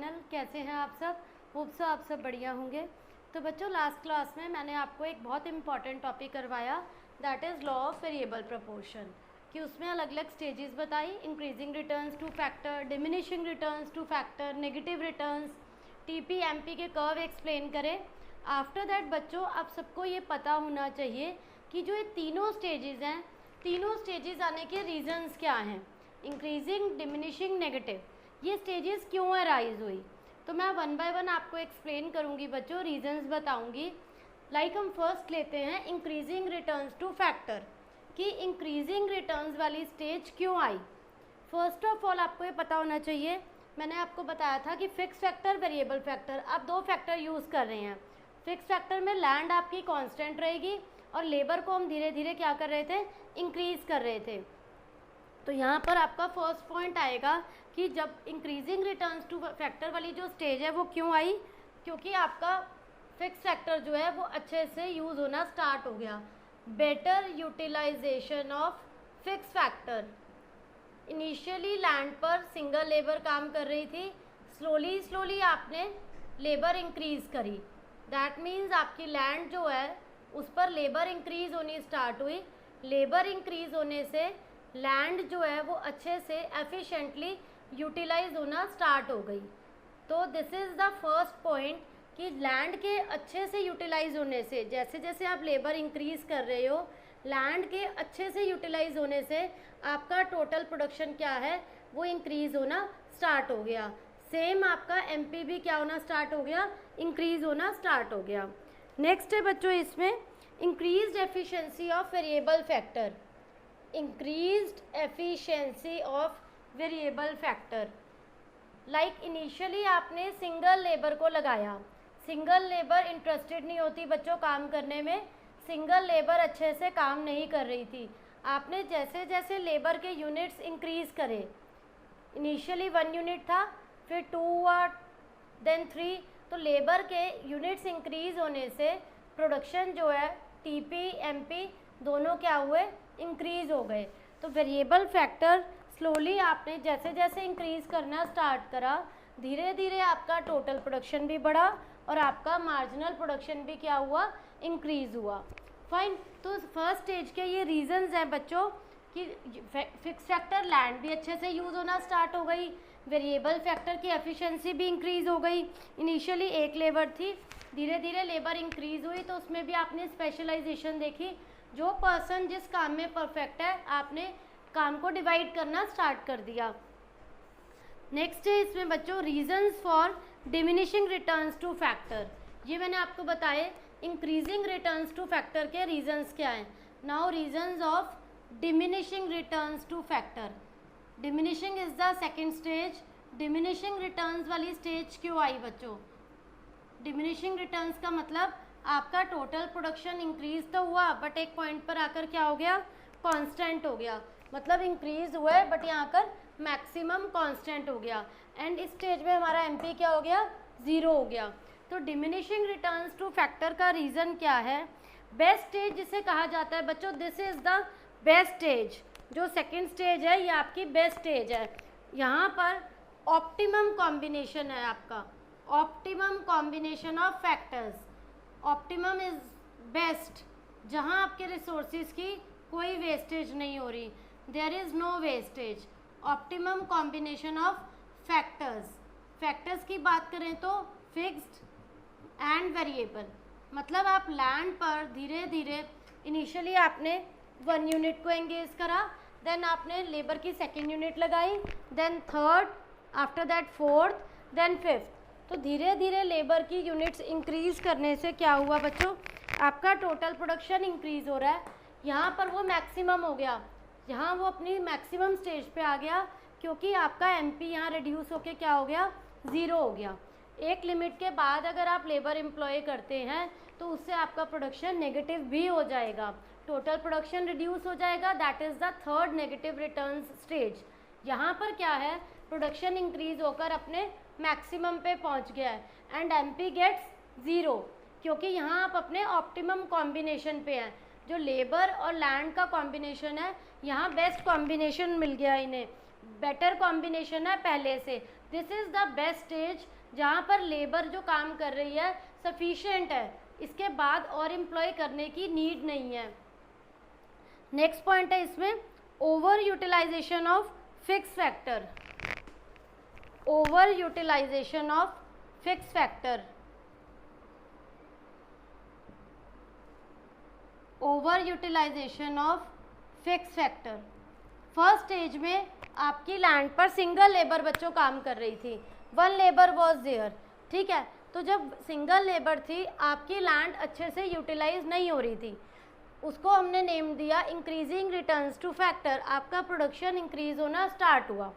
Channel. कैसे हैं आप सब? होप सो आप सब बढ़िया होंगे। तो बच्चों, लास्ट क्लास में मैंने आपको एक बहुत इंपॉर्टेंट टॉपिक करवाया, that is law of variable proportion, कि उसमें अलग अलग स्टेजेस बताई, increasing returns two factor, diminishing returns two factor, negative returns, TP MP के कर्व एक्सप्लेन करें। आफ्टर दैट बच्चों, आप सबको ये पता होना चाहिए कि जो ये तीनों स्टेजेस हैं, तीनों स्टेजेस आने के रीजंस क्या हैं, इंक्रीजिंग, डिमिनिशिंग, नेगेटिव, ये स्टेजेस क्यों अराइज हुई। तो मैं वन बाय वन आपको एक्सप्लेन करूँगी बच्चों, रीजंस बताऊँगी। लाइक हम फर्स्ट लेते हैं इंक्रीजिंग रिटर्न्स टू फैक्टर, कि इंक्रीजिंग रिटर्न्स वाली स्टेज क्यों आई। फर्स्ट ऑफ ऑल आपको ये पता होना चाहिए, मैंने आपको बताया था कि फिक्स फैक्टर, वेरिएबल फैक्टर, आप दो फैक्टर यूज़ कर रहे हैं। फिक्स फैक्टर में लैंड आपकी कांस्टेंट रहेगी और लेबर को हम धीरे धीरे क्या कर रहे थे, इंक्रीज़ कर रहे थे। तो यहाँ पर आपका फर्स्ट पॉइंट आएगा कि जब इंक्रीजिंग रिटर्न्स टू फैक्टर वाली जो स्टेज है वो क्यों आई, क्योंकि आपका फिक्स फैक्टर जो है वो अच्छे से यूज़ होना स्टार्ट हो गया। Better utilisation of fix factor. Initially land पर सिंगल लेबर काम कर रही थी, स्लोली स्लोली आपने लेबर इंक्रीज़ करी, दैट मीन्स आपकी लैंड जो है उस पर लेबर इंक्रीज़ होनी स्टार्ट हुई। लेबर इंक्रीज़ होने से लैंड जो है वो अच्छे से एफिशिएंटली यूटिलाइज होना स्टार्ट हो गई। तो this is the first point कि लैंड के अच्छे से यूटिलाइज होने से, जैसे जैसे आप लेबर इंक्रीज़ कर रहे हो, लैंड के अच्छे से यूटिलाइज होने से आपका टोटल प्रोडक्शन क्या है वो इंक्रीज़ होना स्टार्ट हो गया। सेम आपका एमपी भी क्या होना स्टार्ट हो गया, इंक्रीज़ होना स्टार्ट हो गया। नेक्स्ट है बच्चों इसमें increased efficiency of variable factor. Increased efficiency of variable factor, like initially आपने सिंगल लेबर को लगाया, सिंगल लेबर इंटरेस्टेड नहीं होती बच्चों काम करने में, सिंगल लेबर अच्छे से काम नहीं कर रही थी। आपने जैसे जैसे लेबर के यूनिट्स इंक्रीज़ करे, इनिशियली 1 यूनिट था, फिर 2 हुआ, देन 3, तो लेबर के यूनिट्स इंक्रीज़ होने से प्रोडक्शन जो है टीपी एमपी दोनों क्या हुए, इंक्रीज़ हो गए। तो वेरिएबल फैक्टर स्लोली आपने जैसे जैसे इंक्रीज़ करना स्टार्ट करा, धीरे धीरे आपका टोटल प्रोडक्शन भी बढ़ा और आपका मार्जिनल प्रोडक्शन भी क्या हुआ, इंक्रीज़ हुआ। फाइन। तो फर्स्ट स्टेज के ये रीजंस हैं बच्चों कि फिक्स फैक्टर लैंड भी अच्छे से यूज़ होना स्टार्ट हो गई, वेरिएबल फैक्टर की एफिशिएंसी भी इंक्रीज़ हो गई। इनिशियली एक लेबर थी, धीरे धीरे लेबर इंक्रीज़ हुई, तो उसमें भी आपने स्पेशलाइजेशन देखी, जो पर्सन जिस काम में परफेक्ट है आपने काम को डिवाइड करना स्टार्ट कर दिया। नेक्स्ट है इसमें बच्चों reasons for diminishing returns two factor. ये मैंने आपको बताए इंक्रीजिंग रिटर्न्स टू फैक्टर के रीजंस क्या हैं। Now reasons of diminishing returns two factor. Diminishing is the second stage. Diminishing returns वाली स्टेज क्यों आई बच्चों? डिमिनिशिंग रिटर्न्स का मतलब आपका टोटल प्रोडक्शन इंक्रीज तो हुआ बट एक पॉइंट पर आकर क्या हो गया, कांस्टेंट हो गया, मतलब इंक्रीज हुआ है बट यहाँ पर मैक्सिमम कांस्टेंट हो गया, एंड इस स्टेज में हमारा एमपी क्या हो गया, 0 हो गया। तो डिमिनिशिंग रिटर्न्स टू फैक्टर का रीज़न क्या है? बेस्ट स्टेज जिसे कहा जाता है बच्चों, this is the best stage. जो सेकेंड स्टेज है ये आपकी बेस्ट स्टेज है। यहाँ पर ऑप्टिमम कॉम्बिनेशन है आपका, optimum combination of factors. Optimum is best, जहाँ आपके रिसोर्सेज की कोई वेस्टेज नहीं हो रही, there is no wastage. Optimum combination of factors. Factors की बात करें तो फिक्स्ड एंड वेरिएबल, मतलब आप लैंड पर धीरे धीरे इनिशियली आपने 1 यूनिट को एंगेज करा, देन आपने लेबर की सेकेंड यूनिट लगाई, then third, after that fourth, then fifth. तो धीरे धीरे लेबर की यूनिट्स इंक्रीज़ करने से क्या हुआ बच्चों, आपका टोटल प्रोडक्शन इंक्रीज़ हो रहा है। यहाँ पर वो मैक्सिमम हो गया, यहाँ वो अपनी मैक्सिमम स्टेज पे आ गया, क्योंकि आपका एमपी यहाँ रिड्यूस होके क्या हो गया, 0 हो गया। एक लिमिट के बाद अगर आप लेबर एम्प्लॉय करते हैं तो उससे आपका प्रोडक्शन नेगेटिव भी हो जाएगा, टोटल प्रोडक्शन रिड्यूस हो जाएगा, that is the third negative returns stage. यहाँ पर क्या है, प्रोडक्शन इंक्रीज होकर अपने मैक्सिमम पे पहुँच गया है एंड एमपी गेट्स 0, क्योंकि यहाँ आप अपने ऑप्टिमम कॉम्बिनेशन पे हैं। जो लेबर और लैंड का कॉम्बिनेशन है, यहाँ बेस्ट कॉम्बिनेशन मिल गया इन्हें, बेटर कॉम्बिनेशन है पहले से, this is the best stage जहाँ पर लेबर जो काम कर रही है सफिशिएंट है, इसके बाद और एम्प्लॉय करने की नीड नहीं है। नेक्स्ट पॉइंट है इसमें over utilisation of fix factor. Over utilisation of fix factor, over utilisation of fix factor. First stage में आपकी लैंड पर सिंगल लेबर बच्चों काम कर रही थी, वन लेबर वॉज देयर, ठीक है। तो जब सिंगल लेबर थी आपकी लैंड अच्छे से यूटिलाइज नहीं हो रही थी, उसको हमने नेम दिया इंक्रीजिंग रिटर्न्स टू फैक्टर। आपका प्रोडक्शन इंक्रीज होना स्टार्ट हुआ।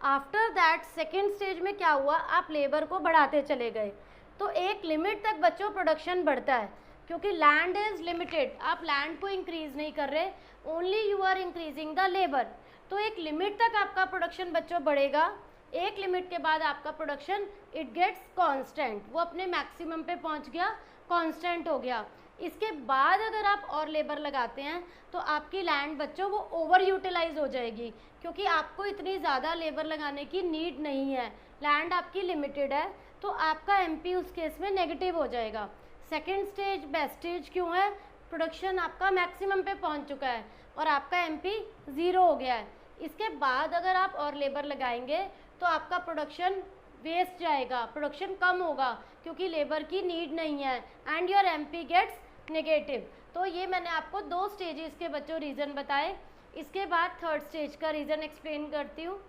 आफ्टर दैट सेकेंड स्टेज में क्या हुआ, आप लेबर को बढ़ाते चले गए। तो एक लिमिट तक बच्चों प्रोडक्शन बढ़ता है, क्योंकि लैंड इज़ लिमिटेड, आप लैंड को इंक्रीज़ नहीं कर रहे, only you are increasing the labour. तो एक लिमिट तक आपका प्रोडक्शन बच्चों बढ़ेगा, एक लिमिट के बाद आपका प्रोडक्शन इट गेट्स कांस्टेंट, वो अपने मैक्सिमम पे पहुंच गया, कांस्टेंट हो गया। इसके बाद अगर आप और लेबर लगाते हैं तो आपकी लैंड बच्चों वो ओवर यूटिलाइज हो जाएगी, क्योंकि आपको इतनी ज़्यादा लेबर लगाने की नीड नहीं है, लैंड आपकी लिमिटेड है। तो आपका एमपी उस केस में नेगेटिव हो जाएगा। सेकेंड स्टेज बेस्ट स्टेज क्यों है, प्रोडक्शन आपका मैक्सिमम पे पहुंच चुका है और आपका एमपी ज़ीरो हो गया है। इसके बाद अगर आप और लेबर लगाएंगे तो आपका प्रोडक्शन वेस्ट जाएगा, प्रोडक्शन कम होगा, क्योंकि लेबर की नीड नहीं है, and your MP gets negative. तो ये मैंने आपको दो स्टेजेस के बच्चों रीज़न बताए। इसके बाद थर्ड स्टेज का रीज़न एक्सप्लेन करती हूँ।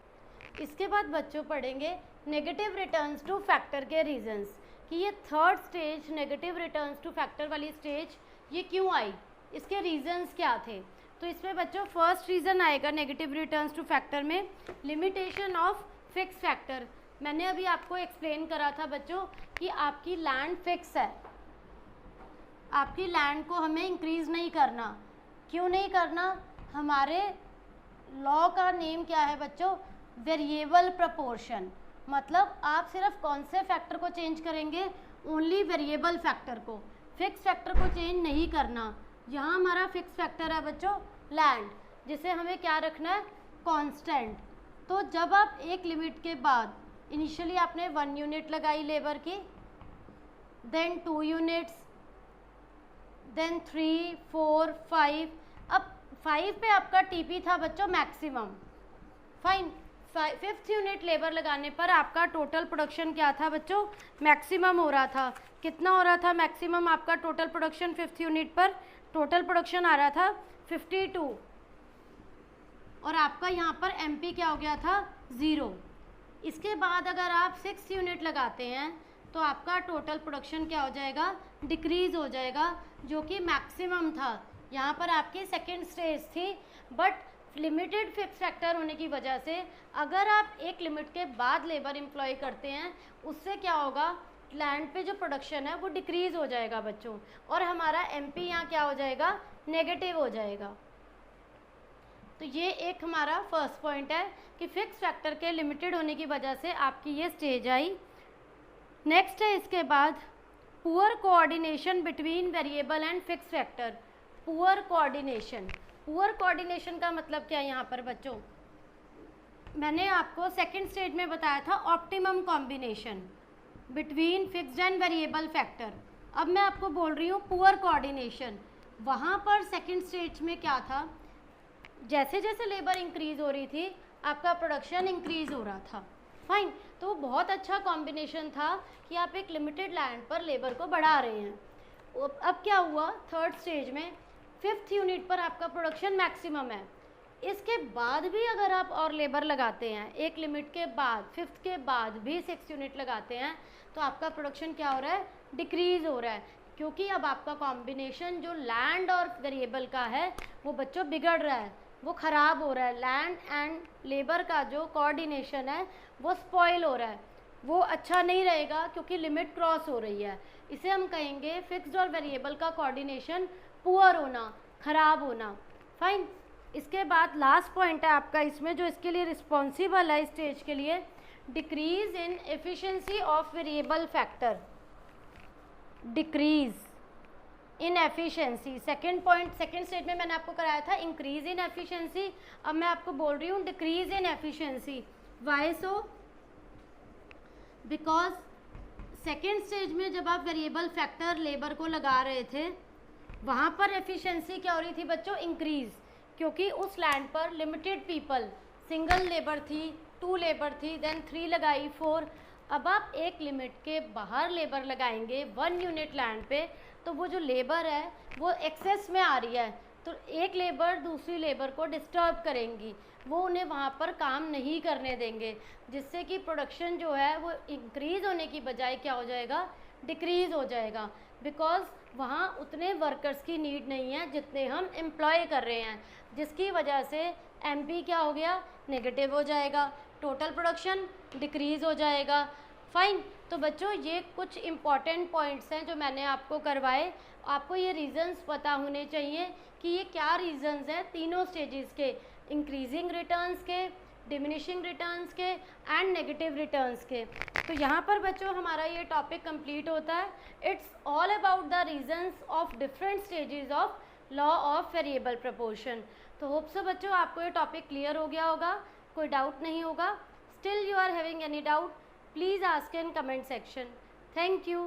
इसके बाद बच्चों पढ़ेंगे नेगेटिव रिटर्न्स टू फैक्टर के रीजंस, कि ये third stage negative returns two factor वाली स्टेज ये क्यों आई, इसके रीजंस क्या थे। तो इसमें बच्चों फर्स्ट रीज़न आएगा नेगेटिव रिटर्न्स टू फैक्टर में लिमिटेशन ऑफ फिक्स फैक्टर। मैंने अभी आपको एक्सप्लेन करा था बच्चों कि आपकी लैंड फिक्स है, आपकी लैंड को हमें इंक्रीज़ नहीं करना। क्यों नहीं करना, हमारे लॉ का नेम क्या है बच्चों, वेरिएबल प्रपोर्शन। मतलब आप सिर्फ कौन से फैक्टर को चेंज करेंगे, ओनली वेरिएबल फैक्टर को, फिक्स फैक्टर को चेंज नहीं करना। यहाँ हमारा फिक्स फैक्टर है बच्चों लैंड, जिसे हमें क्या रखना है, कांस्टेंट। तो जब आप एक लिमिट के बाद इनिशियली आपने 1 यूनिट लगाई लेबर की, देन 2 यूनिट्स, देन 3, 4, 5, अब 5 पे आपका टीपी था बच्चों maximum, fine. 5th unit labour लगाने पर आपका टोटल प्रोडक्शन क्या था बच्चों, मैक्सिमम हो रहा था। कितना हो रहा था मैक्सिमम आपका टोटल प्रोडक्शन 5th यूनिट पर, टोटल प्रोडक्शन आ रहा था 52, और आपका यहाँ पर एमपी क्या हो गया था 0। इसके बाद अगर आप 6th यूनिट लगाते हैं तो आपका टोटल प्रोडक्शन क्या हो जाएगा, डिक्रीज़ हो जाएगा, जो कि मैक्सिमम था। यहाँ पर आपकी सेकेंड स्टेज थी, बट लिमिटेड फिक्स फैक्टर होने की वजह से अगर आप एक लिमिट के बाद लेबर एम्प्लॉय करते हैं, उससे क्या होगा, लैंड पे जो प्रोडक्शन है वो डिक्रीज़ हो जाएगा बच्चों, और हमारा एमपी यहाँ क्या हो जाएगा, नेगेटिव हो जाएगा। तो ये एक हमारा फर्स्ट पॉइंट है कि फिक्स फैक्टर के लिमिटेड होने की वजह से आपकी ये स्टेज आई। नेक्स्ट है इसके बाद poor coordination between variable and fix factor. Poor coordination, poor coordination का मतलब क्या है यहाँ पर बच्चों, मैंने आपको सेकेंड स्टेज में बताया था optimum combination between fixed and variable factor. अब मैं आपको बोल रही हूँ पुअर कोऑर्डिनेशन। वहाँ पर सेकेंड स्टेज में क्या था, जैसे जैसे लेबर इंक्रीज़ हो रही थी आपका प्रोडक्शन इंक्रीज़ हो रहा था, फाइन। तो वो बहुत अच्छा कॉम्बिनेशन था कि आप एक लिमिटेड लैंड पर लेबर को बढ़ा रहे हैं। अब क्या हुआ, थर्ड स्टेज में 5th यूनिट पर आपका प्रोडक्शन मैक्सिमम है, इसके बाद भी अगर आप और लेबर लगाते हैं, एक लिमिट के बाद 5th के बाद भी 6 यूनिट लगाते हैं, तो आपका प्रोडक्शन क्या हो रहा है, डिक्रीज़ हो रहा है, क्योंकि अब आपका कॉम्बिनेशन जो लैंड और वेरिएबल का है वो बच्चों बिगड़ रहा है, वो ख़राब हो रहा है। लैंड एंड लेबर का जो कोऑर्डिनेशन है वो स्पॉइल हो रहा है, वो अच्छा नहीं रहेगा, क्योंकि लिमिट क्रॉस हो रही है। इसे हम कहेंगे फिक्स्ड और वेरिएबल का कोऑर्डिनेशन पुअर होना, ख़राब होना, फाइन। इसके बाद लास्ट पॉइंट है आपका इसमें जो इसके लिए रिस्पॉन्सिबल है स्टेज के लिए, decrease in efficiency of variable factor, decrease in efficiency. Second point second stage में मैंने आपको कराया था इंक्रीज इन एफिशिएंसी, अब मैं आपको बोल रही हूँ decrease in efficiency. Why so, because second stage में जब आप वेरिएबल फैक्टर लेबर को लगा रहे थे वहाँ पर एफिशिएंसी क्या हो रही थी बच्चों, इंक्रीज, क्योंकि उस लैंड पर लिमिटेड पीपल, सिंगल लेबर थी, 2 लेबर थी, देन 3 लगाई, 4। अब आप एक लिमिट के बाहर लेबर लगाएंगे 1 यूनिट लैंड पे, तो वो जो लेबर है वो एक्सेस में आ रही है, तो एक लेबर दूसरी लेबर को डिस्टर्ब करेंगी, वो उन्हें वहाँ पर काम नहीं करने देंगे, जिससे कि प्रोडक्शन जो है वो इंक्रीज़ होने की बजाय क्या हो जाएगा, डिक्रीज़ हो जाएगा, बिकॉज वहाँ उतने वर्कर्स की नीड नहीं है जितने हम एम्प्लॉय कर रहे हैं, जिसकी वजह से एमपी क्या हो गया, नेगेटिव हो जाएगा, टोटल प्रोडक्शन डिक्रीज़ हो जाएगा। फाइन। तो बच्चों ये कुछ इम्पॉर्टेंट पॉइंट्स हैं जो मैंने आपको करवाए। आपको ये रीजंस पता होने चाहिए कि ये क्या रीजंस हैं तीनों स्टेजेस के, इंक्रीजिंग रिटर्न्स के, डिमिनिशिंग रिटर्न्स के एंड नेगेटिव रिटर्न्स के। तो यहाँ पर बच्चों हमारा ये टॉपिक कंप्लीट होता है। It's all about the reasons of different stages of law of variable proportion. तो होप सो बच्चों आपको ये टॉपिक क्लियर हो गया होगा, कोई डाउट नहीं होगा। Still you are having any doubt, please ask in comment section. Thank you.